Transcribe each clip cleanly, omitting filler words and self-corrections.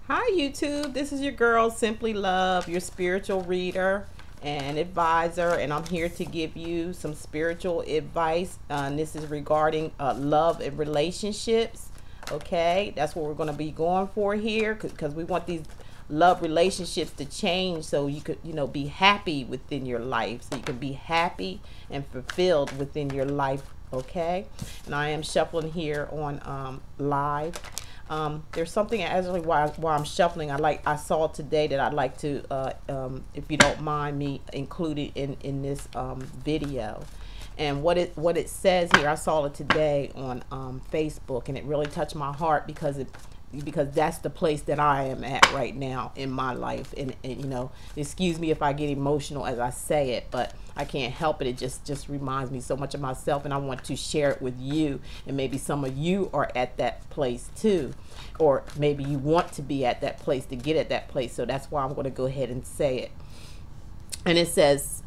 Hi YouTube, this is your girl Simply Love, your spiritual reader and advisor, and I'm here to give you some spiritual advice. And this is regarding love and relationships. Okay, that's what we're going to be going for here, because we want these love relationships to change so you could, be happy within your life, so you can be happy and fulfilled within your life. Okay, and I am shuffling here on live. There's something actually while I'm shuffling, I saw today that I'd like to, if you don't mind me, include it in this video. And what it says here, I saw it today on Facebook, and it really touched my heart because that's the place that I am at right now in my life. And excuse me if I get emotional as I say it, but I can't help it. It just reminds me so much of myself, and I want to share it with you. And maybe some of you are at that place too, or maybe you want to be at that place to get at that place. So that's why I'm going to go ahead and say it. And it says,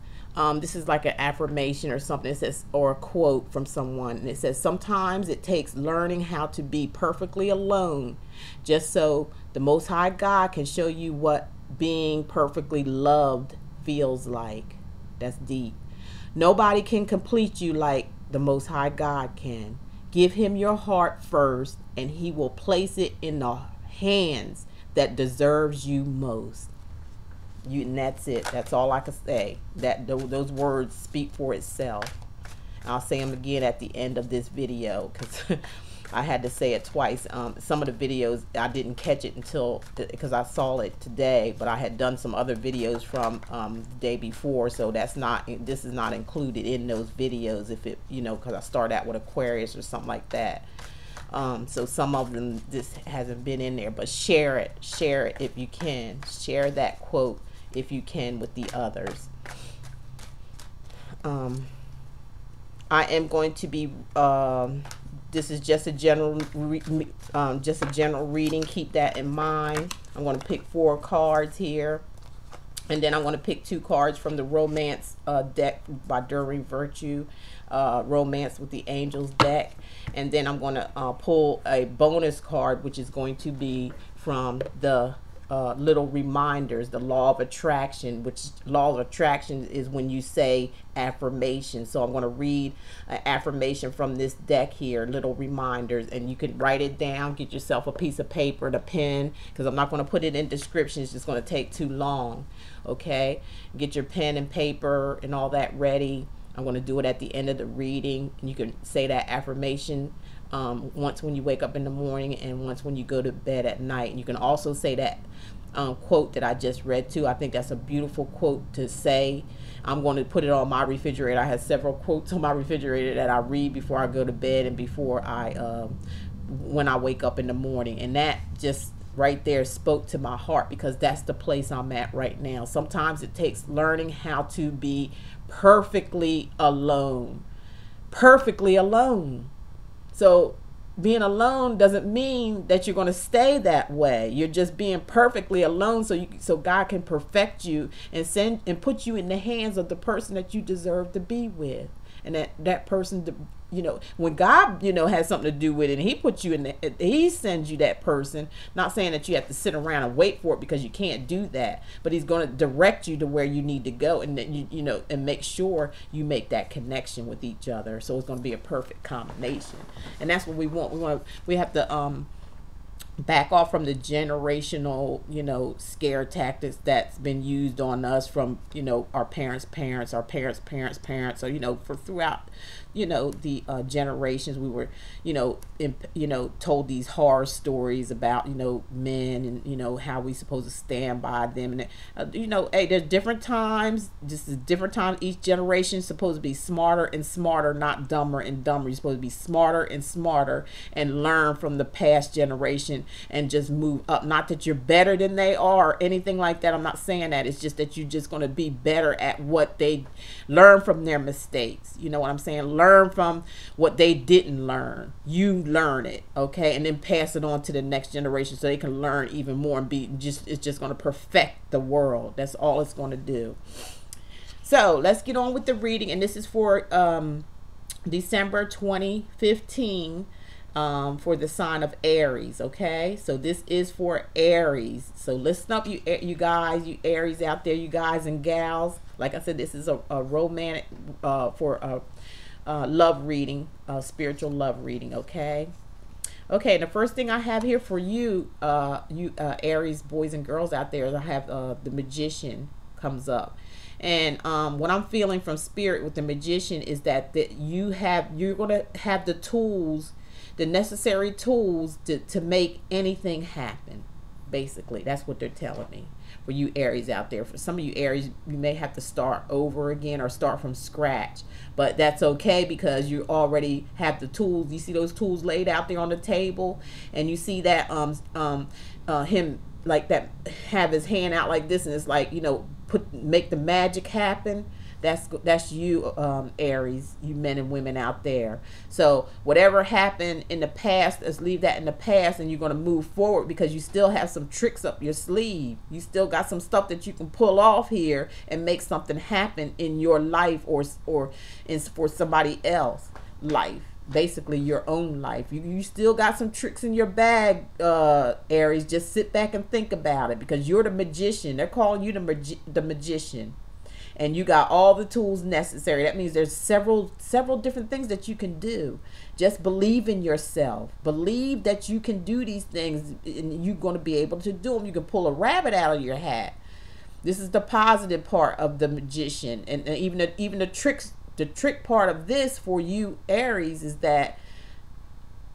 this is like an affirmation or something. It says, or a quote from someone, and it says, sometimes it takes learning how to be perfectly alone just so the Most High God can show you what being perfectly loved feels like. That's deep. Nobody can complete you like the Most High God can. Give him your heart first, and he will place it in the hands that deserves you most. And that's it. That's all I can say. Those words speak for itself. I'll say them again at the end of this video, because I had to say it twice. Some of the videos I didn't catch it until because I saw it today, but I had done some other videos from the day before, so this is not included in those videos. If it, because I start out with Aquarius or something like that. So some of them this hasn't been in there, but share it if you can. Share that quote if you can with the others. I am going to be this is just a general reading. Keep that in mind. I'm going to pick 4 cards here, and then I'm going to pick 2 cards from the romance deck by During Virtue, Romance with the Angels deck. And then I'm going to pull a bonus card, which is going to be from the little reminders, the law of attraction, which law of attraction is when you say affirmation. So I'm going to read an affirmation from this deck here, little reminders, and you can write it down. Get yourself a piece of paper and a pen, because I'm not going to put it in description. It's just going to take too long. Okay, get your pen and paper and all that ready. I'm going to do it at the end of the reading, and you can say that affirmation once when you wake up in the morning, and once when you go to bed at night. And you can also say that quote that I just read too. I think that's a beautiful quote to say. I'm going to put it on my refrigerator. I have several quotes on my refrigerator that I read before I go to bed and before when I wake up in the morning. And that just right there spoke to my heart, because that's the place I'm at right now. Sometimes it takes learning how to be perfectly alone. Perfectly alone. So being alone doesn't mean that you're going to stay that way. You're just being perfectly alone so God can perfect you and put you in the hands of the person that you deserve to be with. And that person, when God, has something to do with it, and he puts you he sends you that person. Not saying that you have to sit around and wait for it, because you can't do that, but he's going to direct you to where you need to go, and then and make sure you make that connection with each other. So it's going to be a perfect combination, and that's what we want. We have to back off from the generational, scare tactics that's been used on us from, our parents' parents, our parents' parents' parents, or, for throughout, the generations. We were, told these horror stories about, men, and, how we supposed to stand by them. And, hey, there's different times, just as different times. Each generation is supposed to be smarter and smarter, not dumber and dumber. You're supposed to be smarter and smarter and learn from the past generation and just move up. Not that you're better than they are or anything like that. I'm not saying that. It's just that you're just going to be better at what they learn from their mistakes. You know what I'm saying? Learn from what they didn't learn. You learn it, okay? And then pass it on to the next generation so they can learn even more and it's just going to perfect the world. That's all it's going to do. So let's get on with the reading. And this is for December 2015. for the sign of Aries. Okay, so this is for Aries. So listen up, you guys, you Aries out there, you guys and gals. Like I said, this is a romantic for a love reading, spiritual love reading. Okay. Okay, the first thing I have here for you, Aries boys and girls out there, is I have the Magician comes up. And what I'm feeling from Spirit with the Magician is that you're going to have the tools, the necessary tools to make anything happen. Basically, that's what they're telling me. For you Aries out there, for some of you Aries, you may have to start over again or start from scratch, but that's okay because you already have the tools. You see those tools laid out there on the table, and you see that him like that, have his hand out like this, and it's like, you know, make the magic happen. That's you, Aries, you men and women out there. So whatever happened in the past, let's leave that in the past, and you're going to move forward because you still have some tricks up your sleeve. You still got some stuff that you can pull off here and make something happen in your life, or for somebody else life, basically your own life. You still got some tricks in your bag, Aries. Just sit back and think about it, because you're the Magician. They're calling you the Magician. And you got all the tools necessary. That means there's several different things that you can do. Just believe in yourself. Believe that you can do these things, and you're going to be able to do them. You can pull a rabbit out of your hat. This is the positive part of the Magician. And even the trick part of this for you Aries is that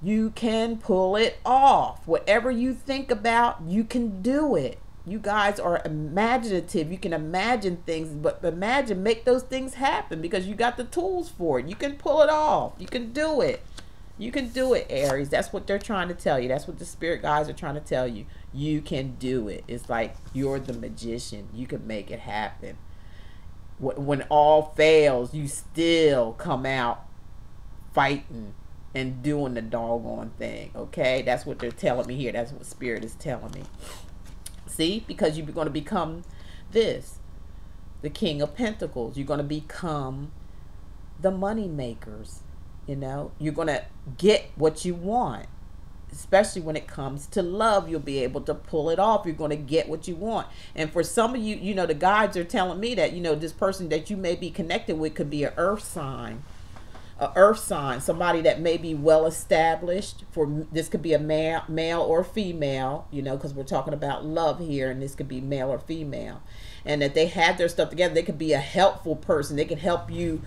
you can pull it off. Whatever you think about, you can do it. You guys are imaginative. You can imagine things, but make those things happen, because you got the tools for it. You can pull it off. You can do it. You can do it, Aries. That's what they're trying to tell you. That's what the spirit guides are trying to tell you. You can do it. It's like you're the Magician. You can make it happen. When all fails, you still come out fighting and doing the doggone thing. Okay? That's what they're telling me here. That's what Spirit is telling me. See, because you're going to become the King of Pentacles. You're going to become the money makers. You know, you're going to get what you want, especially when it comes to love. You'll be able to pull it off. You're going to get what you want. And for some of you, you know, the guides are telling me that, you know, this person that you may be connected with could be an earth sign. Somebody that may be well established. This could be a male or female, you know, because we're talking about love here, and this could be male or female, and that they have their stuff together. They could be a helpful person. They can help you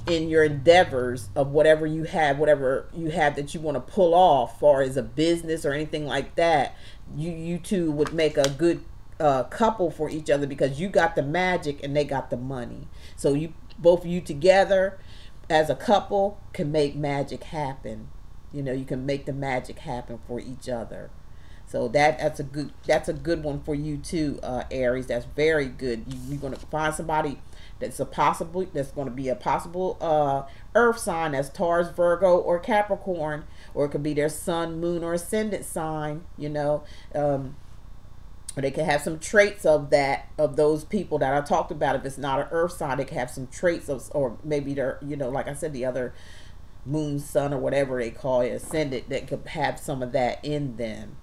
in your endeavors of whatever you have that you want to pull off, as far as a business or anything like that. You two would make a good couple for each other, because you got the magic and they got the money. So both of you together as a couple can make magic happen. You know, you can make the magic happen for each other. So that's a good one for you too, Aries. That's very good. You're going to find somebody that's going to be a possible earth sign. That's Taurus, Virgo, or Capricorn, or it could be their sun, moon, or ascendant sign. You know, or they can have some traits of those people that I talked about. If it's not an earth sign, they can have some traits of, or maybe they're, you know, like I said, the other moon, sun, or whatever they call it, ascendant, that could have some of that in them.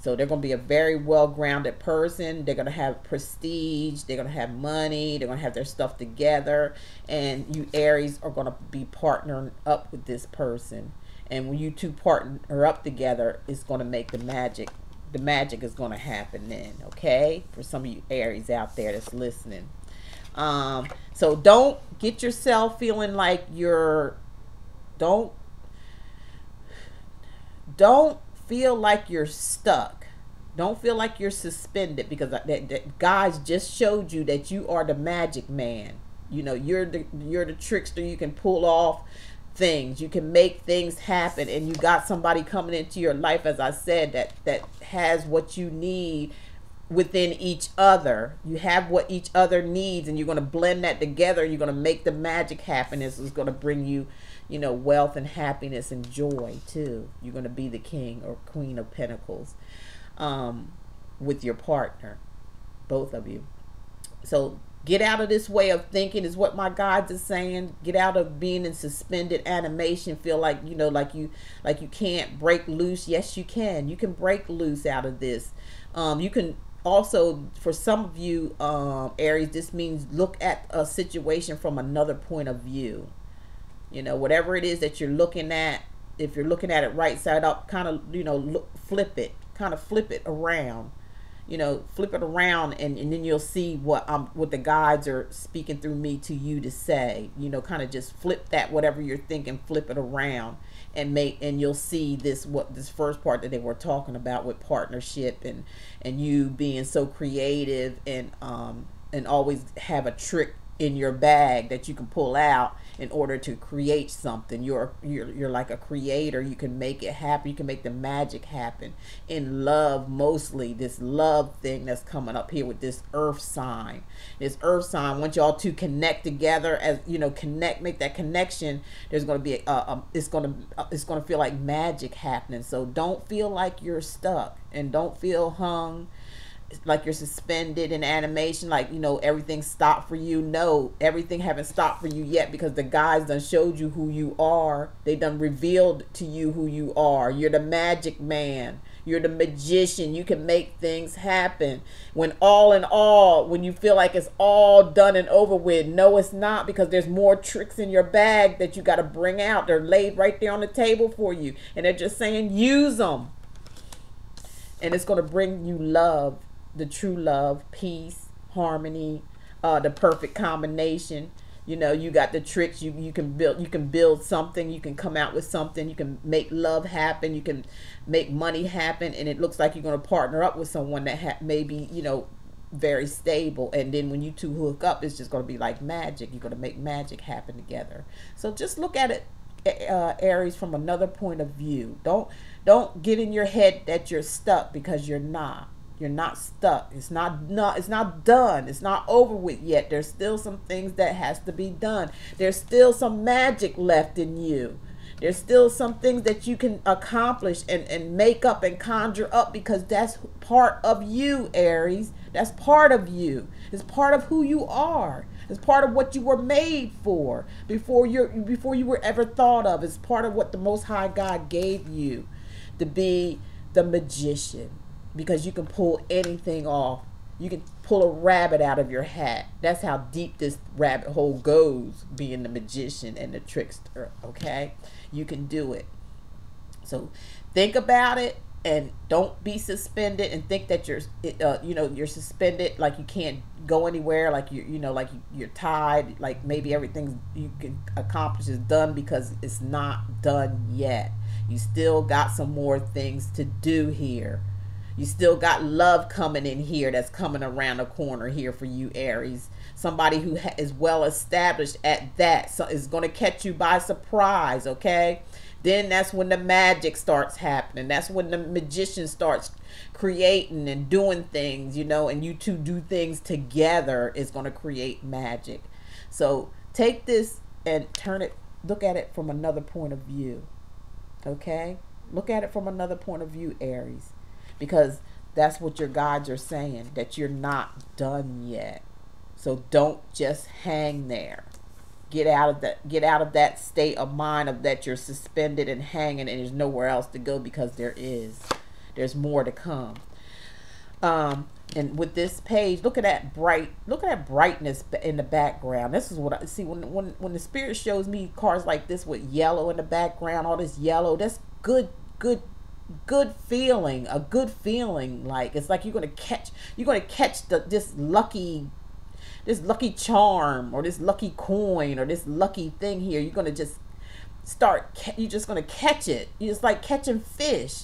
So they're going to be a very well-grounded person. They're going to have prestige. They're going to have money. They're going to have their stuff together. And you Aries are going to be partnering up with this person. And when you two partner up together, it's going to make the magic. The magic is going to happen then, okay? For some of you Aries out there that's listening. So don't get yourself feeling like don't feel like you're stuck. Don't feel like you're suspended, because that guys just showed you that you are the magic man. You know, you're the trickster. You can pull off things. You can make things happen, and you got somebody coming into your life, as I said, that has what you need within each other. You have what each other needs, and you're going to blend that together. You're going to make the magic happen. This is going to bring you, you know, wealth and happiness and joy too. You're going to be the King or Queen of Pentacles with your partner, both of you. So Get out of this way of thinking is what my guides are saying. Get out of being in suspended animation. Feel like, you know, like you can't break loose. Yes, you can. You can break loose out of this. You can also, for some of you, Aries, this means look at a situation from another point of view. You know, whatever it is that you're looking at, if you're looking at it right side up, kind of, you know, flip it, kind of flip it around. You know, flip it around, and then you'll see what the guides are speaking through me to you to say. You know, kind of just flip that, whatever you're thinking, flip it around, and you'll see this first part that they were talking about with partnership and you being so creative and always have a trick in your bag that you can pull out in order to create something. You're like a creator. You can make it happen. You can make the magic happen in love, mostly this love thing that's coming up here with this earth sign. This earth sign, I want y'all to connect together, as you know, make that connection. There's going to be it's going to feel like magic happening. So don't feel like you're stuck, and don't feel hung, like you're suspended in animation, like, you know, everything stopped for you. No, everything haven't stopped for you yet, because the guys done showed you who you are. They done revealed to you who you are. You're the magic man. You're the magician. You can make things happen. When all in all, when you feel like it's all done and over with, no, it's not, because there's more tricks in your bag that you got to bring out. They're laid right there on the table for you, and they're just saying use them. And it's going to bring you love. The true love, peace, harmony, the perfect combination. You know, you got the tricks. You can build something. You can come out with something. You can make love happen. You can make money happen. And it looks like you're going to partner up with someone that maybe, you know, very stable. And then when you two hook up, it's just going to be like magic. You're going to make magic happen together. So just look at it, Aries, from another point of view. Don't get in your head that you're stuck, because you're not. You're not stuck. It's not done. It's not over with yet. There's still some things that has to be done. There's still some magic left in you. There's still some things that you can accomplish and make up and conjure up, because that's part of you, Aries. That's part of you. It's part of who you are. It's part of what you were made for before you were ever thought of. It's part of what the Most High God gave you, to be the magician. Because you can pull anything off. You can pull a rabbit out of your hat. That's how deep this rabbit hole goes, being the magician and the trickster, okay? You can do it. So think about it, and don't be suspended and think that you're suspended, like you can't go anywhere, like you're tied, like maybe everything you can accomplish is done, because it's not done yet. You still got some more things to do here. You still got love coming in here, that's coming around the corner here for you, Aries. Somebody who is well established at that, so is going to catch you by surprise, okay? Then that's when the magic starts happening. That's when the magician starts creating and doing things, you know, and you two do things together is going to create magic. So take this and look at it from another point of view, okay? Look at it from another point of view, Aries. Because that's what your guides are saying, that you're not done yet. So don't just hang there. Get out of that state of mind of that you're suspended and hanging and there's nowhere else to go, because there's more to come. And with this page, look at that brightness in the background. This is what I see when the spirit shows me cards like this with yellow in the background, all this yellow. That's good feeling, a good feeling. Like it's like you're gonna catch this lucky charm, or this lucky coin, or this lucky thing here. You're gonna just you're just gonna catch it. You're just like catching fish.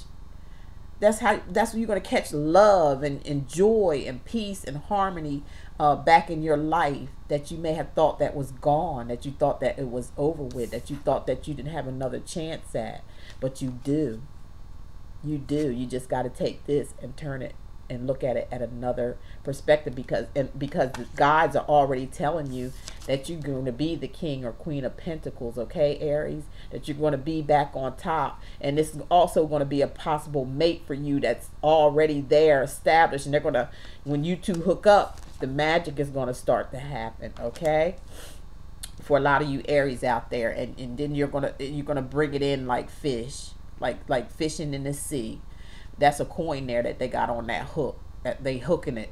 That's when you're gonna catch love and joy and peace and harmony back in your life, that you may have thought that was gone, that you thought that it was over with, that you thought that you didn't have another chance at, but you do. You do. You just got to take this and turn it and look at it at another perspective, because the guides are already telling you that you're going to be the King or Queen of Pentacles, okay, Aries? That you're going to be back on top, and this is also going to be a possible mate for you that's already there, established, and they're going to, when you two hook up, The magic is going to start to happen, okay? For a lot of you Aries out there, and then you're gonna bring it in like fish, like fishing in the sea. That's a coin there that they got on that hook. That they hooking it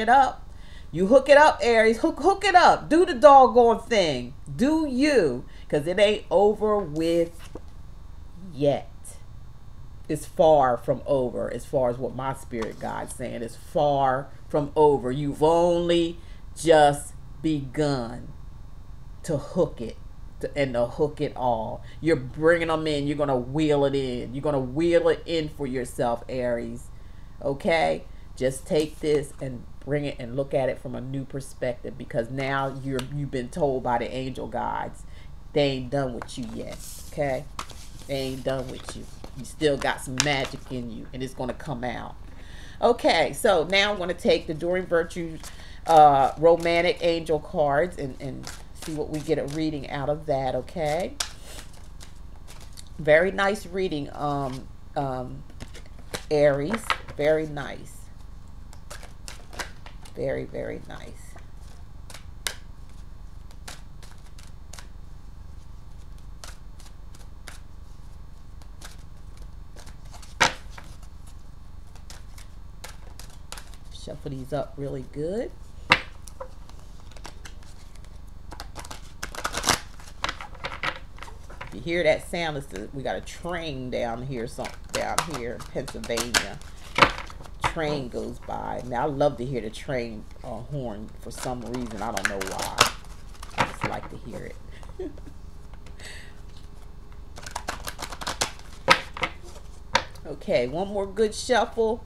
up. You hook it up, Aries. Hook it up. Do the doggone thing. Do you? Because it ain't over with yet. It's far from over, as far as what my spirit guide's saying. It's far from over. You've only just begun to hook it, and to hook it all. You're bringing them in. You're going to wheel it in. You're going to wheel it in for yourself, Aries. Okay? Just take this and bring it and look at it from a new perspective, because now you've been told by the angel guides they ain't done with you yet. Okay? They ain't done with you. You still got some magic in you, and it's going to come out. Okay, so now I'm going to take the Enduring Virtues romantic angel cards and see what we get a reading out of that. Okay, very nice reading, Aries. Very nice. Very, very nice. Shuffle these up really good. You hear that sound? We got a train down here, down here in Pennsylvania. Train goes by. Now I love to hear the train horn for some reason. I don't know why. I just like to hear it. Okay, one more good shuffle.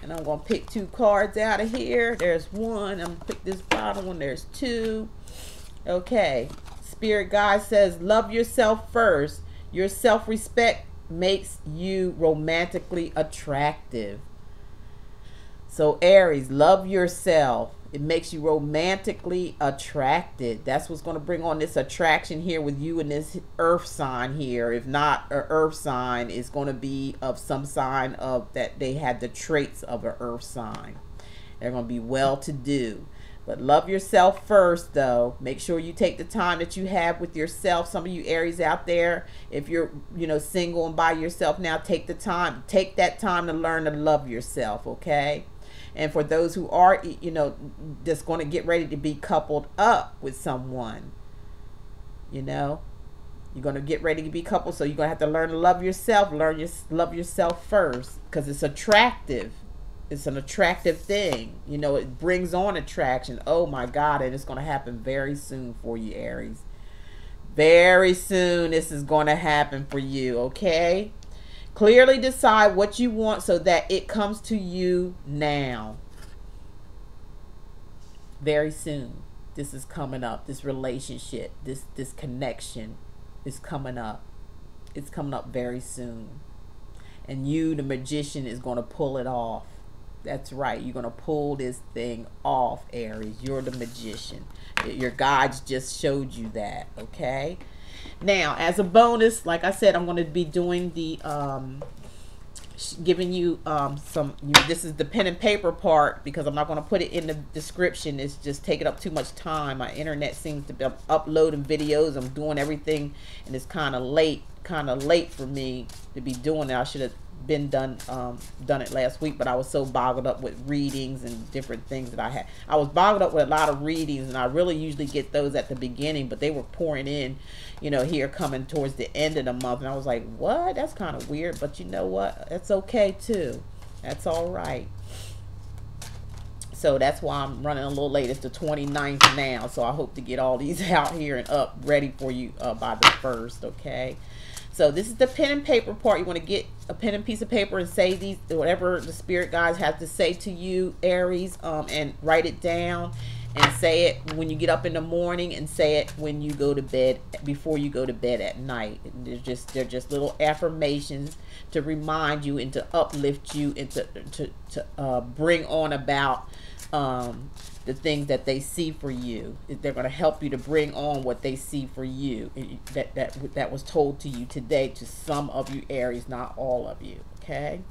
And I'm going to pick 2 cards out of here. There's 1. I'm going to pick this bottom one. There's 2. Okay. Spirit guide says, love yourself first. Your self-respect makes you romantically attractive. So Aries, love yourself. It makes you romantically attracted. That's what's going to bring on this attraction here with you and this earth sign here. If not an earth sign, it's going to be of some sign of that they had the traits of an earth sign. They're going to be well-to-do. But love yourself first, though. Make sure you take the time that you have with yourself. Some of you Aries out there, if you're, single and by yourself now, take the time. Take that time to learn to love yourself, okay? And for those who are, just going to get ready to be coupled up with someone, you're going to get ready to be coupled. So you're going to have to learn to love yourself. Love yourself first, because it's attractive. It's an attractive thing. It brings on attraction. Oh my God. And it's going to happen very soon for you, Aries. Very soon this is going to happen for you, okay? Clearly decide what you want so that it comes to you now. Very soon. This is coming up. This relationship, this connection is coming up. It's coming up very soon. And you, the magician, is going to pull it off. That's right. You're going to pull this thing off, Aries. You're the magician. Your guides just showed you that, okay? Now, as a bonus, like I said, I'm going to be doing the, giving you this is the pen and paper part, because I'm not going to put it in the description. It's just taking up too much time. My internet seems to be uploading videos. I'm doing everything, and it's kind of late for me to be doing it. I should have been done it last week, but I was so boggled up with readings and different things that I had. I was boggled up with a lot of readings, and I really usually get those at the beginning, but they were pouring in, here coming towards the end of the month, and I was like, what? That's kind of weird, but you know what? That's okay too. That's all right. So that's why I'm running a little late. It's the 29th now, so I hope to get all these out here and up ready for you by the 1st, okay? So this is the pen and paper part. You want to get a pen and piece of paper and say these, whatever the spirit guides have to say to you, Aries, and write it down and say it when you get up in the morning, and say it when you go to bed, before you go to bed at night. And they're just little affirmations to remind you and to uplift you and to bring on about the things that they see for you. They're going to help you to bring on what they see for you, that was told to you today, to some of you Aries, not all of you, okay?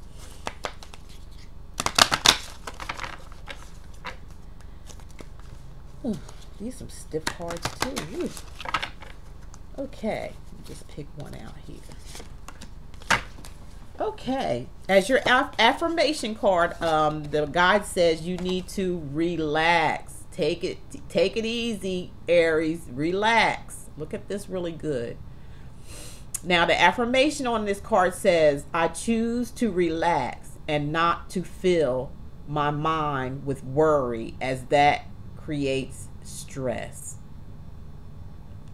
Ooh, these are some stiff cards too. Ooh. Okay, just pick one out here. Okay, as your affirmation card, the guide says you need to relax. Take it easy, Aries. Relax. Look at this really good. Now, the affirmation on this card says, I choose to relax and not to fill my mind with worry, as that creates stress.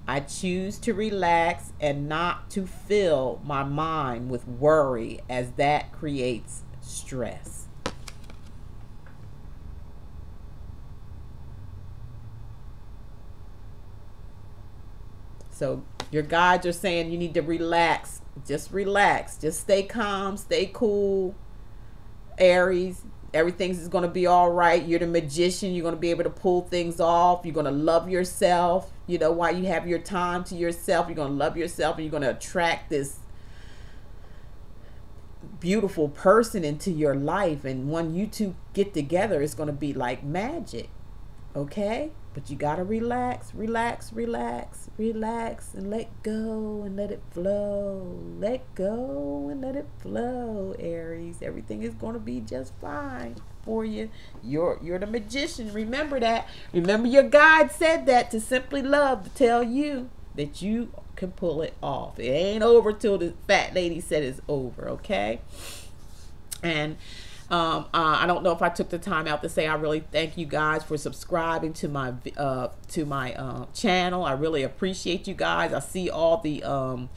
I choose to relax and not to fill my mind with worry, as that creates stress. So your guides are saying you need to relax. Just relax. Just stay calm. Stay cool, Aries. Everything's going to be all right. You're the magician. You're going to be able to pull things off. You're going to love yourself. You know, while you have your time to yourself, you're going to love yourself, and you're going to attract this beautiful person into your life. And when you two get together, it's going to be like magic. Okay? But you got to relax, relax, relax, relax, and let go and let it flow. Let go and let it flow, Aries. Everything is going to be just fine for you. You're the magician. Remember that. Remember your guide said that, to simply love, to tell you that you can pull it off. It ain't over till the fat lady said it's over, okay? And I don't know if I took the time out to say I really thank you guys for subscribing to my channel. I really appreciate you guys. I see all the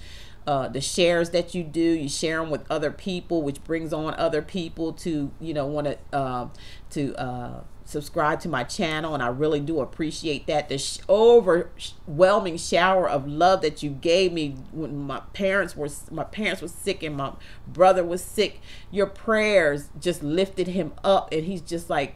shares that you do. You share them with other people, which brings on other people to, you know, want to subscribe to my channel, and I really do appreciate that. The overwhelming shower of love that you gave me when my parents were sick and my brother was sick. Your prayers just lifted him up, and he's just like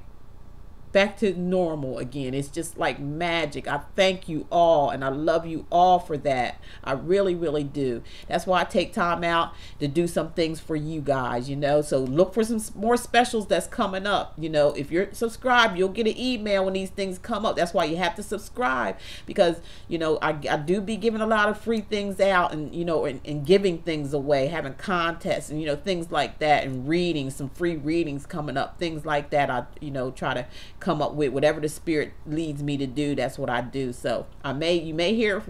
back to normal again. It's just like magic. I thank you all, and I love you all for that. I really, really do. That's why I take time out to do some things for you guys, you know. So look for some more specials that's coming up. You know, if you're subscribed, you'll get an email when these things come up. That's why you have to subscribe, because, you know, I do be giving a lot of free things out, and, you know, and giving things away, having contests, and, you know, things like that, and readings, some free readings coming up, things like that. I, you know, try to come up with whatever the spirit leads me to do. That's what I do. So you may hear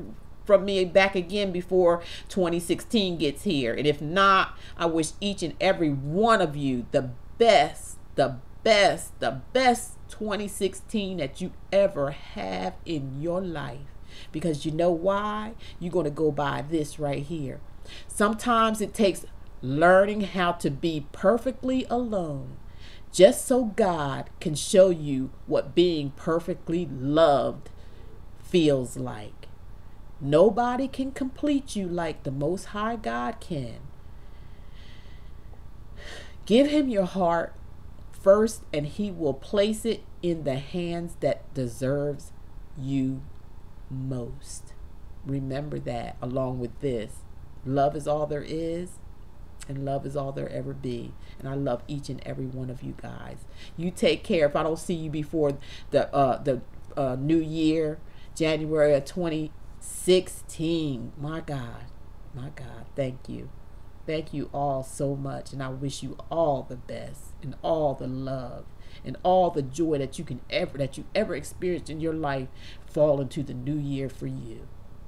from me back again before 2016 gets here, and if not, I wish each and every one of you the best 2016 that you ever have in your life, because you know why? You're going to go by this right here. Sometimes it takes learning how to be perfectly alone, just so God can show you what being perfectly loved feels like. Nobody can complete you like the Most High God can. Give him your heart first, and he will place it in the hands that deserves you most. Remember that, along with this. Love is all there is, and love is all there ever be. And I love each and every one of you guys. You take care. If I don't see you before the new year, January of 2016, my God, thank you. Thank you all so much. And I wish you all the best, and all the love, and all the joy that you ever experienced in your life fall into the new year for you.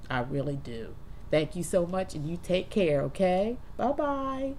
I really do. Thank you so much, and you take care, okay? Bye-bye.